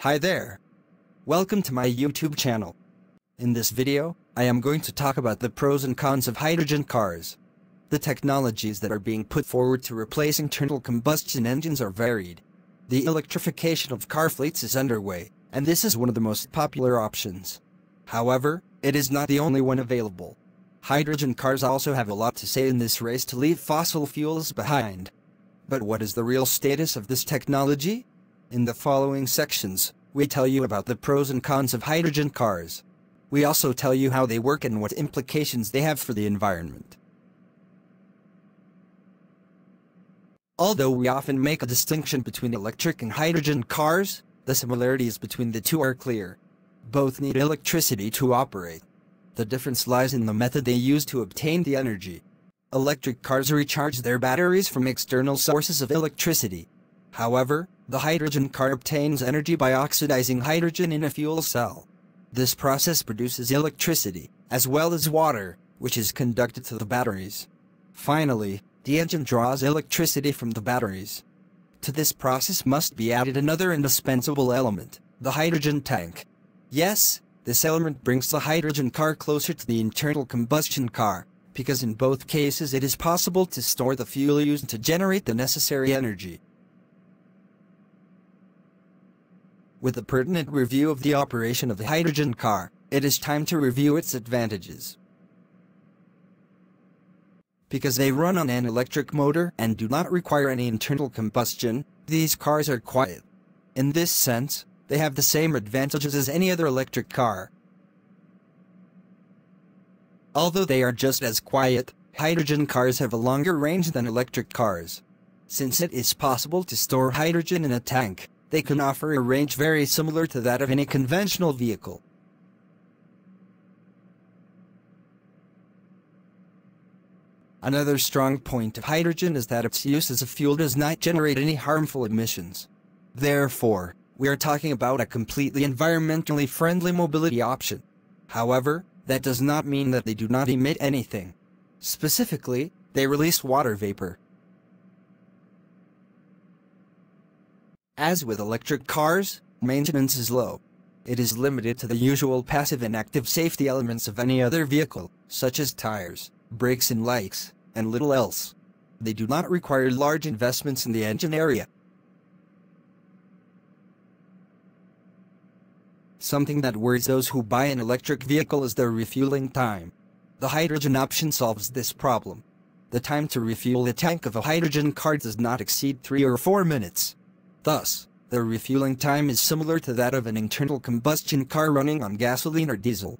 Hi there. Welcome to my YouTube channel. In this video, I am going to talk about the pros and cons of hydrogen cars. The technologies that are being put forward to replace internal combustion engines are varied. The electrification of car fleets is underway, and this is one of the most popular options. However, it is not the only one available. Hydrogen cars also have a lot to say in this race to leave fossil fuels behind. But what is the real status of this technology? In the following sections, we tell you about the pros and cons of hydrogen cars. We also tell you how they work and what implications they have for the environment. Although we often make a distinction between electric and hydrogen cars, the similarities between the two are clear. Both need electricity to operate. The difference lies in the method they use to obtain the energy. Electric cars recharge their batteries from external sources of electricity. However, the hydrogen car obtains energy by oxidizing hydrogen in a fuel cell. This process produces electricity, as well as water, which is conducted to the batteries. Finally, the engine draws electricity from the batteries. To this process must be added another indispensable element, the hydrogen tank. Yes, this element brings the hydrogen car closer to the internal combustion car, because in both cases it is possible to store the fuel used to generate the necessary energy. With a pertinent review of the operation of the hydrogen car, it is time to review its advantages. Because they run on an electric motor and do not require any internal combustion, these cars are quiet. In this sense, they have the same advantages as any other electric car. Although they are just as quiet, hydrogen cars have a longer range than electric cars. Since it is possible to store hydrogen in a tank, they can offer a range very similar to that of any conventional vehicle. Another strong point of hydrogen is that its use as a fuel does not generate any harmful emissions. Therefore, we are talking about a completely environmentally friendly mobility option. However, that does not mean that they do not emit anything. Specifically, they release water vapor. As with electric cars, maintenance is low. It is limited to the usual passive and active safety elements of any other vehicle, such as tires, brakes and lights, and little else. They do not require large investments in the engine area. Something that worries those who buy an electric vehicle is their refueling time. The hydrogen option solves this problem. The time to refuel a tank of a hydrogen car does not exceed 3 or 4 minutes. Thus, the refueling time is similar to that of an internal combustion car running on gasoline or diesel.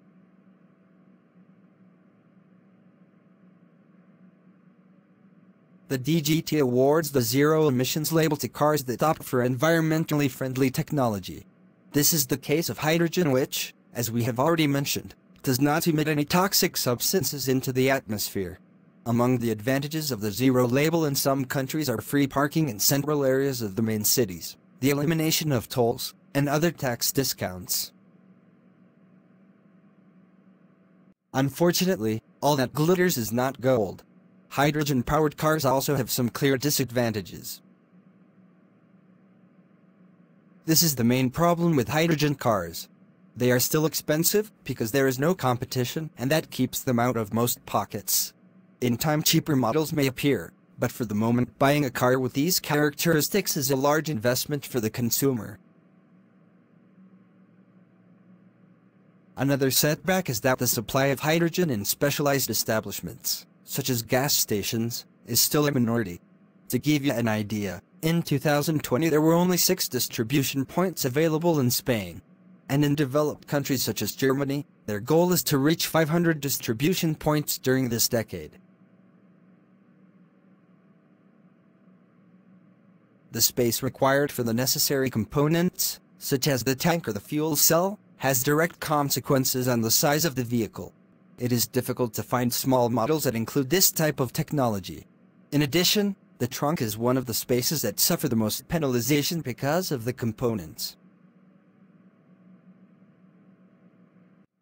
The DGT awards the zero emissions label to cars that opt for environmentally friendly technology. This is the case of hydrogen which, as we have already mentioned, does not emit any toxic substances into the atmosphere. Among the advantages of the zero label in some countries are free parking in central areas of the main cities, the elimination of tolls, and other tax discounts. Unfortunately, all that glitters is not gold. Hydrogen-powered cars also have some clear disadvantages. This is the main problem with hydrogen cars. They are still expensive because there is no competition, and that keeps them out of most pockets. In time, cheaper models may appear, but for the moment, buying a car with these characteristics is a large investment for the consumer. Another setback is that the supply of hydrogen in specialized establishments, such as gas stations, is still a minority. To give you an idea, in 2020 there were only 6 distribution points available in Spain. And in developed countries such as Germany, their goal is to reach 500 distribution points during this decade. The space required for the necessary components, such as the tank or the fuel cell, has direct consequences on the size of the vehicle. It is difficult to find small models that include this type of technology. In addition, the trunk is one of the spaces that suffer the most penalization because of the components.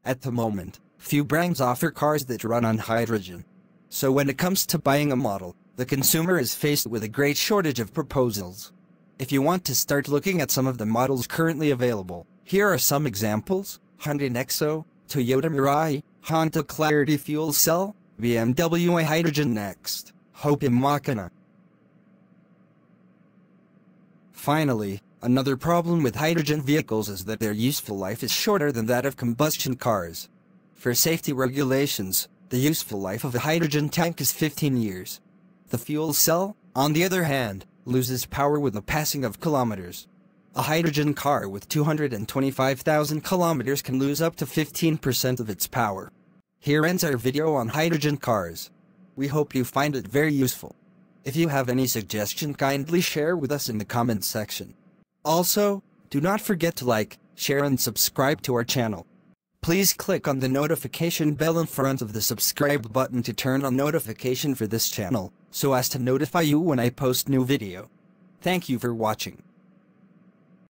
At the moment, few brands offer cars that run on hydrogen. So when it comes to buying a model, the consumer is faced with a great shortage of proposals. If you want to start looking at some of the models currently available, here are some examples: Hyundai Nexo, Toyota Mirai, Honda Clarity Fuel Cell, BMW Hydrogen Next, Hope Machina. Finally, another problem with hydrogen vehicles is that their useful life is shorter than that of combustion cars. For safety regulations, the useful life of a hydrogen tank is 15 years. The fuel cell, on the other hand, loses power with the passing of kilometers. A hydrogen car with 225,000 kilometers can lose up to 15% of its power. Here ends our video on hydrogen cars. We hope you find it very useful. If you have any suggestion, kindly share with us in the comments section. Also, do not forget to like, share and subscribe to our channel. Please click on the notification bell in front of the subscribe button to turn on notification for this channel, so as to notify you when I post new video. Thank you for watching.